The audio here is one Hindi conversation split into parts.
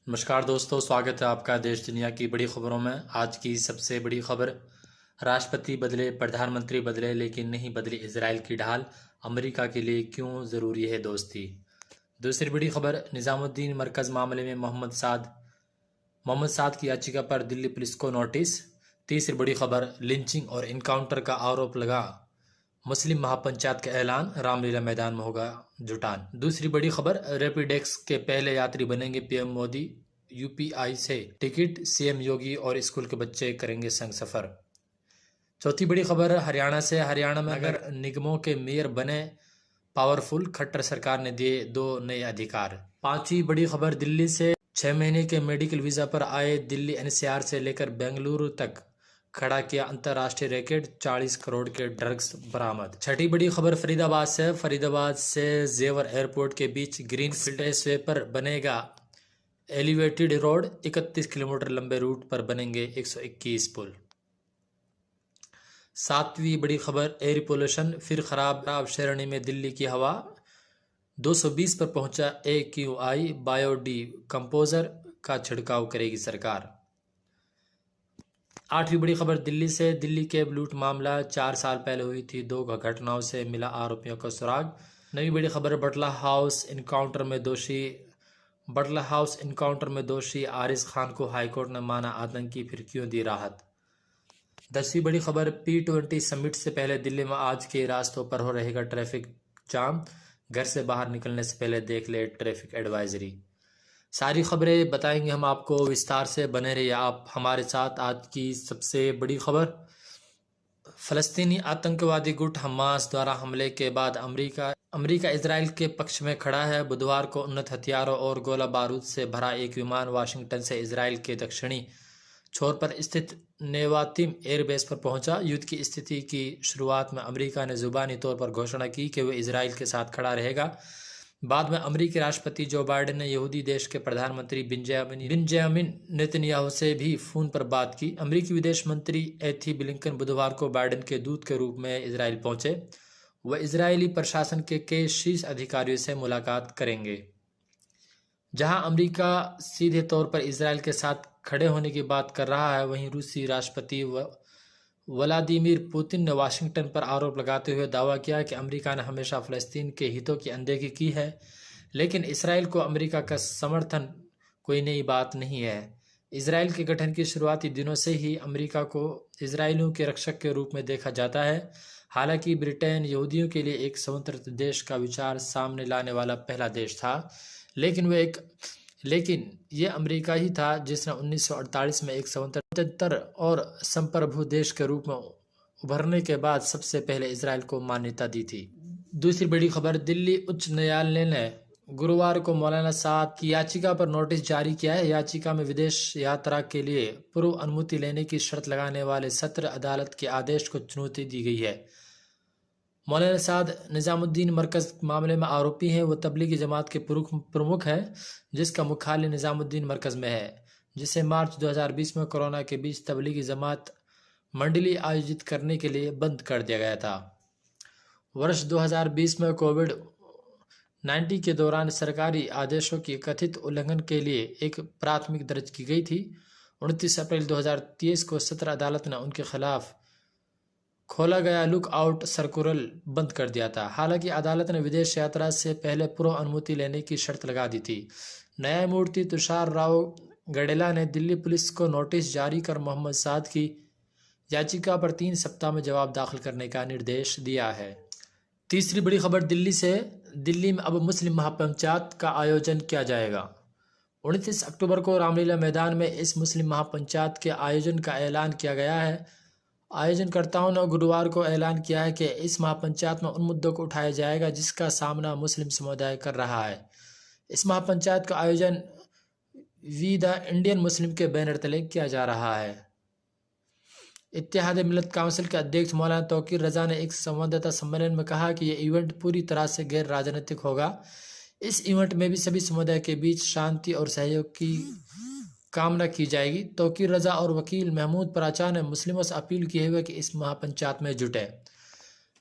नमस्कार दोस्तों, स्वागत है आपका देश दुनिया की बड़ी खबरों में। आज की सबसे बड़ी खबर, राष्ट्रपति बदले, प्रधानमंत्री बदले, लेकिन नहीं बदली इजराइल की ढाल। अमेरिका के लिए क्यों ज़रूरी है दोस्ती। दूसरी बड़ी खबर, निज़ामुद्दीन मरकज़ मामले में मोहम्मद साद की याचिका पर दिल्ली पुलिस को नोटिस। तीसरी बड़ी खबर, लिंचिंग और इनकाउंटर का आरोप लगा मुस्लिम महापंचायत का ऐलान, रामलीला मैदान में होगा जुटान। दूसरी बड़ी खबर, रैपिडेक्स के पहले यात्री बनेंगे पीएम मोदी, यूपीआई से टिकट, सीएम योगी और स्कूल के बच्चे करेंगे संग सफर। चौथी बड़ी खबर, हरियाणा में अगर निगमों के मेयर बने पावरफुल, खट्टर सरकार ने दिए 2 नए अधिकार। पांचवी बड़ी खबर, दिल्ली से 6 महीने के मेडिकल वीजा पर आए दिल्ली एनसीआर से लेकर बेंगलुरु तक खड़ा किया अंतर्राष्ट्रीय रैकेट, 40 करोड़ के ड्रग्स बरामद। छठी बड़ी खबर, फरीदाबाद से जेवर एयरपोर्ट के बीच ग्रीनफील्ड स्वेपर बनेगा एलिवेटेड रोड, 31 किलोमीटर लंबे रूट पर बनेंगे 121 पुल। सातवीं बड़ी खबर, एयर पोल्यूशन फिर खराब श्रेणी में दिल्ली की हवा, 220 पर पहुंचा AQI, बायोडी कंपोजर का छिड़काव करेगी सरकार। आठवीं बड़ी खबर, दिल्ली के लूट मामला 4 साल पहले हुई थी 2 घटनाओं से मिला आरोपियों का सुराग। नवी बड़ी खबर, बटला हाउस इनकाउंटर में दोषी आरिज खान को हाईकोर्ट ने माना आतंकी, फिर क्यों दी राहत। 10वीं बड़ी खबर, P20 समिट से पहले दिल्ली में आज के रास्तों पर हो रहेगा ट्रैफिक जाम, घर से बाहर निकलने से पहले देख ले ट्रैफिक एडवाइजरी। सारी खबरें बताएंगे हम आपको विस्तार से, बने रहिए आप हमारे साथ। आज की सबसे बड़ी खबर, फलस्तीनी आतंकवादी गुट हमास द्वारा हमले के बाद अमेरिका इजराइल के पक्ष में खड़ा है। बुधवार को उन्नत हथियारों और गोला बारूद से भरा एक विमान वाशिंगटन से इजराइल के दक्षिणी छोर पर स्थित नेवातिम एयरबेस पर पहुंचा। युद्ध की स्थिति की शुरुआत में अमेरिका ने जुबानी तौर पर घोषणा की कि वह इजराइल के साथ खड़ा रहेगा। बाद में अमेरिकी राष्ट्रपति जो बाइडेन ने यहूदी देश के प्रधानमंत्री बेंजामिन नेतन्याहू से भी फोन पर बात की। अमेरिकी विदेश मंत्री एथी ब्लिंकन बुधवार को बाइडेन के दूत के रूप में इजराइल पहुंचे। वह इजरायली प्रशासन के कई शीर्ष अधिकारियों से मुलाकात करेंगे। जहां अमेरिका सीधे तौर पर इजराइल के साथ खड़े होने की बात कर रहा है, वहीं रूसी राष्ट्रपति व्लादिमीर पुतिन ने वाशिंगटन पर आरोप लगाते हुए दावा किया कि अमेरिका ने हमेशा फ़लस्तीन के हितों की अनदेखी की है, लेकिन इसराइल को अमेरिका का समर्थन कोई नई बात नहीं है। इसराइल के गठन के शुरुआती दिनों से ही अमेरिका को इजरायलियों के रक्षक के रूप में देखा जाता है। हालांकि ब्रिटेन यहूदियों के लिए एक स्वतंत्र देश का विचार सामने लाने वाला पहला देश था, लेकिन ये अमेरिका ही था जिसने 1948 में एक स्वतंत्र और संप्रभु देश के रूप में उभरने के बाद सबसे पहले इजराइल को मान्यता दी थी। दूसरी बड़ी खबर, दिल्ली उच्च न्यायालय ने गुरुवार को मौलाना साद की याचिका पर नोटिस जारी किया है। याचिका में विदेश यात्रा के लिए पूर्व अनुमति लेने की शर्त लगाने वाले सत्र अदालत के आदेश को चुनौती दी गई है। मौलाना साद निज़ामुद्दीन मरकज़ मामले में आरोपी हैं। वो तबलीगी जमात के प्रमुख है, जिसका मुख्यालय निज़ामुद्दीन मरकज़ में है, जिसे मार्च 2020 में कोरोना के बीच तबलीगी जमात मंडली आयोजित करने के लिए बंद कर दिया गया था। वर्ष 2020 में कोविड-19 के दौरान सरकारी आदेशों की कथित उल्लंघन के लिए एक प्राथमिकी दर्ज की गई थी। 29 अप्रैल 2023 को सत्र अदालत ने उनके खिलाफ खोला गया लुक आउट सर्कुलर बंद कर दिया था। हालांकि अदालत ने विदेश यात्रा से पहले पूर्व अनुमति लेने की शर्त लगा दी थी। न्यायमूर्ति तुषार राव गडेला ने दिल्ली पुलिस को नोटिस जारी कर मोहम्मद साद की याचिका पर 3 सप्ताह में जवाब दाखिल करने का निर्देश दिया है। तीसरी बड़ी खबर, दिल्ली में अब मुस्लिम महापंचायत का आयोजन किया जाएगा। 29 अक्टूबर को रामलीला मैदान में इस मुस्लिम महापंचायत के आयोजन का ऐलान किया गया है। आयोजनकर्ताओं ने गुरुवार को ऐलान किया है कि इस महापंचायत में उन मुद्दों को उठाया जाएगा जिसका सामना मुस्लिम समुदाय कर रहा है। इस महापंचायत का आयोजन वी द इंडियन मुस्लिम के बैनर तले किया जा रहा है। इत्तेहाद मिल्लत काउंसिल के अध्यक्ष मौलाना तौकीर रजा ने एक संवाददाता सम्मेलन में कहा कि यह इवेंट पूरी तरह से गैर राजनीतिक होगा। इस इवेंट में भी सभी समुदाय के बीच शांति और सहयोग की कामना की जाएगी। तौकीर रजा और वकील महमूद पराचा ने मुस्लिमों से अपील की है कि इस महापंचायत में जुटे।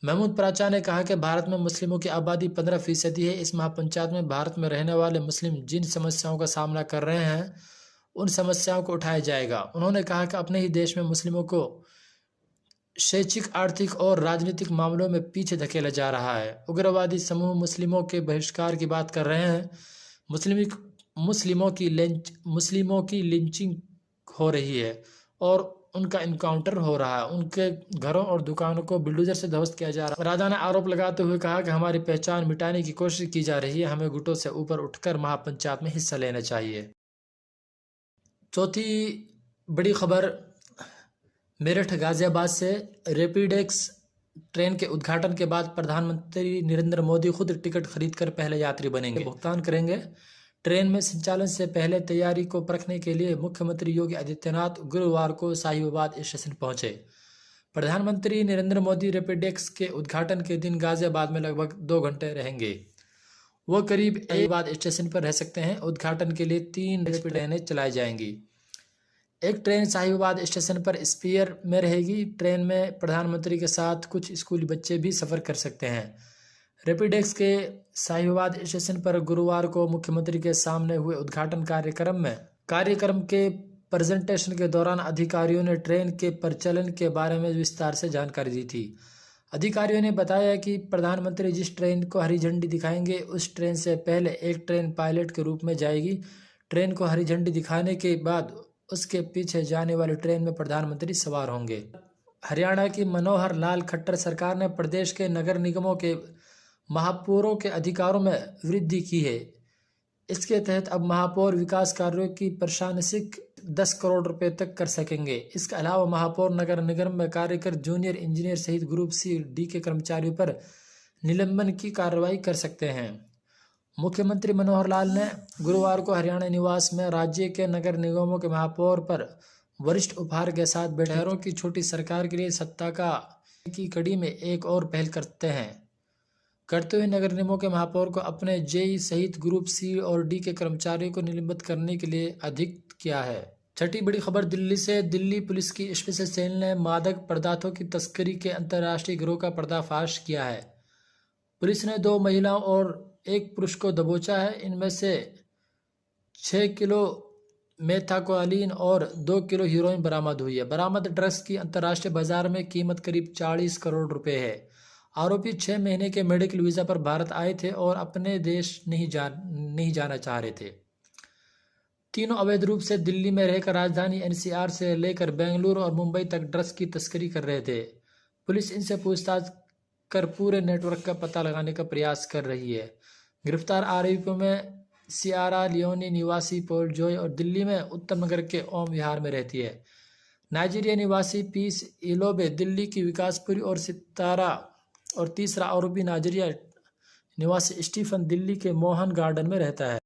महमूद प्राचा ने कहा कि भारत में मुस्लिमों की आबादी 15% है। इस महापंचायत में भारत में रहने वाले मुस्लिम जिन समस्याओं का सामना कर रहे हैं उन समस्याओं को उठाया जाएगा। उन्होंने कहा कि अपने ही देश में मुस्लिमों को शैक्षिक, आर्थिक और राजनीतिक मामलों में पीछे धकेला जा रहा है। उग्रवादी समूह मुस्लिमों के बहिष्कार की बात कर रहे हैं। मुस्लिमों की लिंचिंग हो रही है और उनका इनकाउंटर हो रहा है। उनके घरों और दुकानों को बुलडोजर से ध्वस्त किया जा रहा है। राजा ने आरोप लगाते हुए कहा कि हमारी पहचान मिटाने की कोशिश की जा रही है। हमें गुटों से ऊपर उठकर महापंचायत में हिस्सा लेना चाहिए। चौथी बड़ी खबर मेरठ गाजियाबाद से। रैपिडेक्स ट्रेन के उद्घाटन के बाद प्रधानमंत्री नरेंद्र मोदी खुद टिकट खरीदकर पहले यात्री बनेंगे, भुगतान करेंगे। ट्रेन में संचालन से पहले तैयारी को परखने के लिए मुख्यमंत्री योगी आदित्यनाथ गुरुवार को साहिबाबाद स्टेशन पहुंचे। प्रधानमंत्री नरेंद्र मोदी रैपिडेक्स के उद्घाटन के दिन गाजियाबाद में लगभग 2 घंटे रहेंगे। वो करीब साहिबाबाद स्टेशन पर रह सकते हैं। उद्घाटन के लिए 3 रैपिड ट्रेनें चलाई जाएंगी। एक ट्रेन साहिबाबाद स्टेशन पर स्पेयर में रहेगी। ट्रेन में प्रधानमंत्री के साथ कुछ स्कूली बच्चे भी सफ़र कर सकते हैं। रैपिडेक्स के साहिबाबाद स्टेशन पर गुरुवार को मुख्यमंत्री के सामने हुए उद्घाटन कार्यक्रम के प्रेजेंटेशन के दौरान अधिकारियों ने ट्रेन के परिचालन के बारे में विस्तार से जानकारी दी थी। अधिकारियों ने बताया कि प्रधानमंत्री जिस ट्रेन को हरी झंडी दिखाएंगे उस ट्रेन से पहले एक ट्रेन पायलट के रूप में जाएगी। ट्रेन को हरी झंडी दिखाने के बाद उसके पीछे जाने वाली ट्रेन में प्रधानमंत्री सवार होंगे। हरियाणा की मनोहर लाल खट्टर सरकार ने प्रदेश के नगर निगमों के महापौरों के अधिकारों में वृद्धि की है। इसके तहत अब महापौर विकास कार्यों की प्रशासनिक 10 करोड़ रुपए तक कर सकेंगे। इसके अलावा महापौर नगर निगम में कार्य कर जूनियर इंजीनियर सहित ग्रुप सी डी के कर्मचारियों पर निलंबन की कार्रवाई कर सकते हैं। मुख्यमंत्री मनोहर लाल ने गुरुवार को हरियाणा निवास में राज्य के नगर निगमों के महापौर पर वरिष्ठ उपहार के साथ बैठक की छोटी सरकार के लिए सत्ता की कड़ी में एक और पहल करते हुए नगर निगमों के महापौर को अपने जेई सहित ग्रुप सी और डी के कर्मचारियों को निलंबित करने के लिए अधिक किया है। छठी बड़ी खबर दिल्ली से। दिल्ली पुलिस की स्पेशल सेल ने मादक पदार्थों की तस्करी के अंतर्राष्ट्रीय गिरोह का पर्दाफाश किया है। पुलिस ने 2 महिलाओं और 1 पुरुष को दबोचा है। इनमें से 6 किलो मेथाक्वालिन और 2 किलो हीरोइन बरामद हुई है। बरामद ड्रग्स की अंतर्राष्ट्रीय बाजार में कीमत करीब 40 करोड़ रुपए है। आरोपी 6 महीने के मेडिकल वीजा पर भारत आए थे और अपने देश नहीं जाना चाह रहे थे। तीनों अवैध रूप से दिल्ली में रहकर राजधानी एनसीआर से लेकर बेंगलुरु और मुंबई तक ड्रग्स की तस्करी कर रहे थे। पुलिस इनसे पूछताछ कर पूरे नेटवर्क का पता लगाने का प्रयास कर रही है। गिरफ्तार आरोपियों में सियारा लियोनी निवासी पॉल जॉय और दिल्ली में उत्तम नगर के ओम विहार में रहती है। नाइजीरिया निवासी पीस इलोबे दिल्ली की विकासपुरी और तीसरा आरोपी नाइजीरिया निवासी स्टीफन दिल्ली के मोहन गार्डन में रहता है।